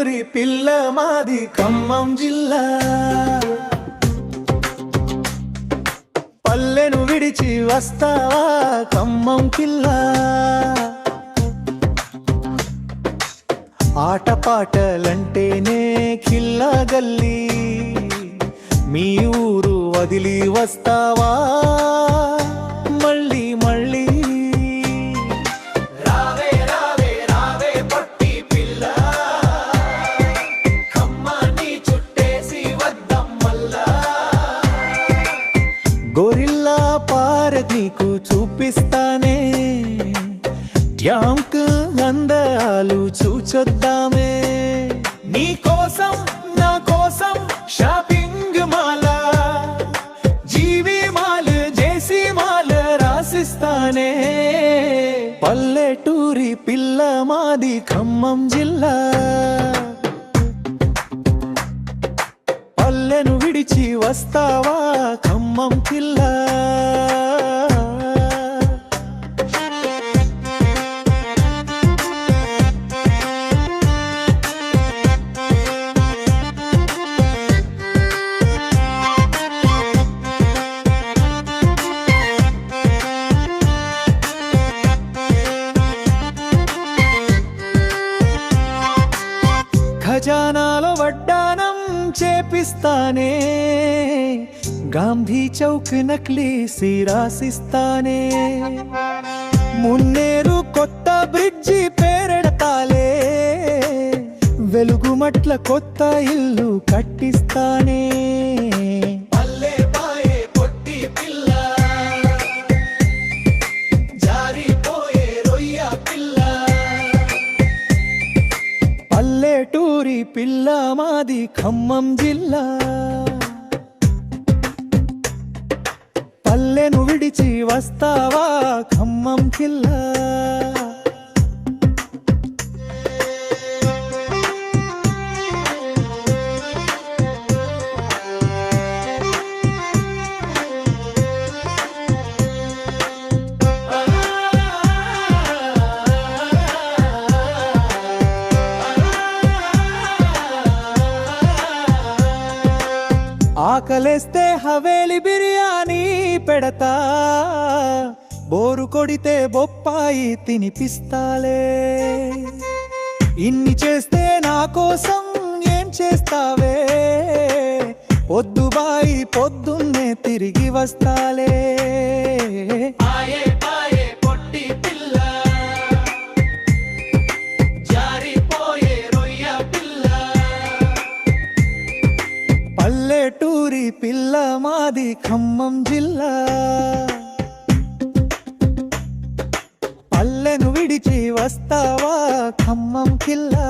పల్లెటూరి పిల్ల మాది ఖమ్మం జిల్లా. పల్లెను విడిచి వస్తావా ఖమ్మం కిల్లా. ఆటపాటలంటేనే ఖిల్లా గల్లీ. మీ ఊరు వదిలి వస్తావా మళ్ళీ మళ్ళీ. రావే రావే రావే పొట్టి పిల్ల, ఖమ్మాన్ని చుట్టేసి వద్దాం మల్లా. గొరిల్లా పార్క్ నీకు చూపిస్తానే, ట్యాంక్ అందాలు చూచొద్దామే. నీ కోసం నా కోసం షాపింగ్ మాల, జీవి మాల్ జేసీ మాల్ రాసిస్తానే. పల్లెటూరి పిల్ల మాది ఖమ్మం జిల్లా. పల్లెను విడిచి వస్తావా ఖమ్మం కిల్లా. ఖజానాలో వడ్డానం చేపిస్తానే, గాంధీ చౌక్ నక్లీసి రాసిస్తానే. మున్నేరు కొత్త బ్రిడ్జి పేరెడతాలే, వెలుగుమట్ల కొత్త ఇల్లు కట్టిస్తానే. పల్లెటూరి పిల్ల మాది ఖమ్మం జిల్లా. పల్లెను విడిచి వస్తావా ఖమ్మం కిల్లా. ఆకలేస్తే హవేలి బిర్యానీ పెడతా, బోరు కొడితే బొప్పాయి తినిపిస్తాలే. ఇన్ని చేస్తే నా కోసం ఏం చేస్తావే, పొద్దు బాయి పొద్దున్నే తిరిగి వస్తాలే. పల్లెటూరి పిల్ల మాది ఖమ్మం జిల్లా. పల్లెను విడిచి వస్తావా ఖమ్మం కిల్లా.